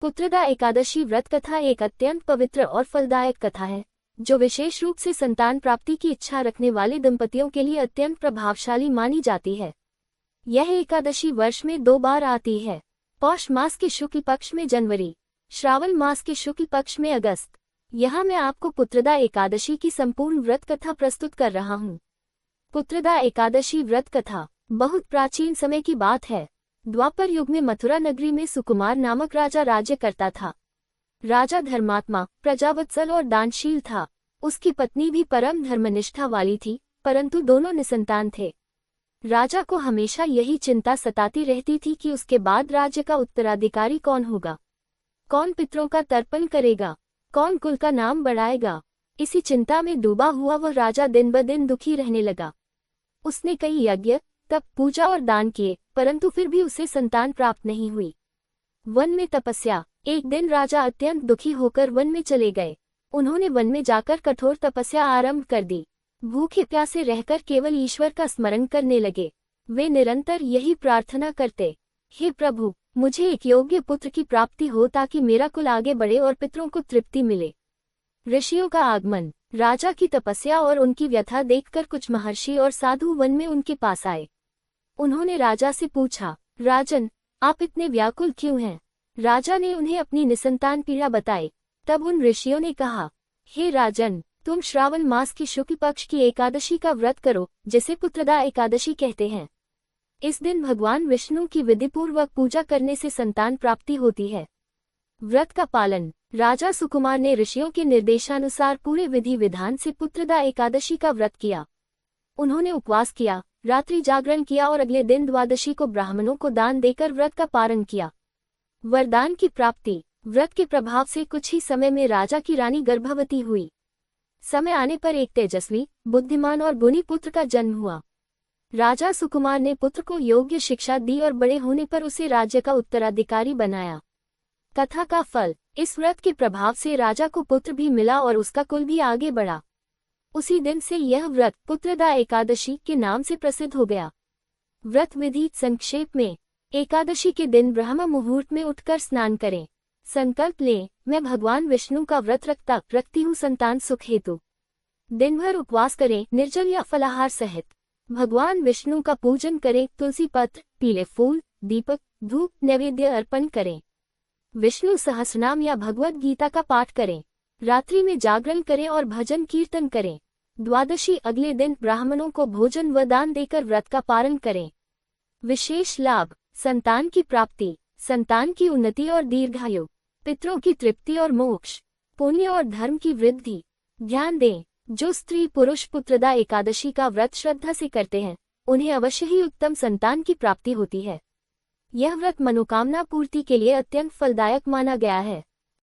पुत्रदा एकादशी व्रत कथा एक अत्यंत पवित्र और फलदायक कथा है, जो विशेष रूप से संतान प्राप्ति की इच्छा रखने वाले दंपतियों के लिए अत्यंत प्रभावशाली मानी जाती है। यह एकादशी वर्ष में 2 बार आती है, पौष मास के शुक्ल पक्ष में जनवरी, श्रावण मास के शुक्ल पक्ष में अगस्त। यहाँ मैं आपको पुत्रदा एकादशी की संपूर्ण व्रत कथा प्रस्तुत कर रहा हूँ। पुत्रदा एकादशी व्रत कथा बहुत प्राचीन समय की बात है। द्वापर युग में मथुरा नगरी में सुकुमार नामक राजा राज्य करता था। राजा धर्मात्मा, प्रजावत्सल और दानशील था। उसकी पत्नी भी परम धर्मनिष्ठा वाली थी, परंतु दोनों निसंतान थे। राजा को हमेशा यही चिंता सताती रहती थी कि उसके बाद राज्य का उत्तराधिकारी कौन होगा, कौन पितरों का तर्पण करेगा, कौन कुल का नाम बढ़ाएगा। इसी चिंता में डूबा हुआ वह राजा दिन ब दिन दुखी रहने लगा। उसने कई यज्ञ, तप, पूजा और दान किए, परंतु फिर भी उसे संतान प्राप्त नहीं हुई। वन में तपस्या। एक दिन राजा अत्यंत दुखी होकर वन में चले गए। उन्होंने वन में जाकर कठोर तपस्या आरंभ कर दी। भूखे प्यासे रहकर केवल ईश्वर का स्मरण करने लगे। वे निरंतर यही प्रार्थना करते, हे प्रभु, मुझे एक योग्य पुत्र की प्राप्ति हो ताकि मेरा कुल आगे बढ़े और पितरों को तृप्ति मिले। ऋषियों का आगमन। राजा की तपस्या और उनकी व्यथा देखकर कुछ महर्षि और साधु वन में उनके पास आए। उन्होंने राजा से पूछा, राजन, आप इतने व्याकुल क्यों हैं? राजा ने उन्हें अपनी निसंतान पीड़ा बताई। तब उन ऋषियों ने कहा, हे राजन, तुम श्रावण मास की शुक्ल पक्ष की एकादशी का व्रत करो, जिसे पुत्रदा एकादशी कहते हैं। इस दिन भगवान विष्णु की विधिपूर्वक पूजा करने से संतान प्राप्ति होती है। व्रत का पालन। राजा सुकुमार ने ऋषियों के निर्देशानुसार पूरे विधि विधान से पुत्रदा एकादशी का व्रत किया। उन्होंने उपवास किया, रात्रि जागरण किया और अगले दिन द्वादशी को ब्राह्मणों को दान देकर व्रत का पारण किया। वरदान की प्राप्ति। व्रत के प्रभाव से कुछ ही समय में राजा की रानी गर्भवती हुई। समय आने पर एक तेजस्वी, बुद्धिमान और गुणी पुत्र का जन्म हुआ। राजा सुकुमार ने पुत्र को योग्य शिक्षा दी और बड़े होने पर उसे राज्य का उत्तराधिकारी बनाया। कथा का फल। इस व्रत के प्रभाव से राजा को पुत्र भी मिला और उसका कुल भी आगे बढ़ा। उसी दिन से यह व्रत पुत्रदा एकादशी के नाम से प्रसिद्ध हो गया। व्रत विधि संक्षेप में। एकादशी के दिन ब्रह्म मुहूर्त में उठकर स्नान करें। संकल्प लें, मैं भगवान विष्णु का व्रत रखती हूँ संतान सुख हेतु। दिन भर उपवास करें, निर्जल या फलाहार सहित। भगवान विष्णु का पूजन करें, तुलसी पत्र, पीले फूल, दीपक, धूप, नैवेद्य अर्पण करें। विष्णु सहस्रनाम या भगवद गीता का पाठ करें। रात्रि में जागरण करें और भजन कीर्तन करें। द्वादशी अगले दिन ब्राह्मणों को भोजन व दान देकर व्रत का पारण करें। विशेष लाभ। संतान की प्राप्ति, संतान की उन्नति और दीर्घायु, पितरों की तृप्ति और मोक्ष, पुण्य और धर्म की वृद्धि। ध्यान दें, जो स्त्री पुरुष पुत्रदा एकादशी का व्रत श्रद्धा से करते हैं, उन्हें अवश्य ही उत्तम संतान की प्राप्ति होती है। यह व्रत मनोकामना पूर्ति के लिए अत्यंत फलदायक माना गया है।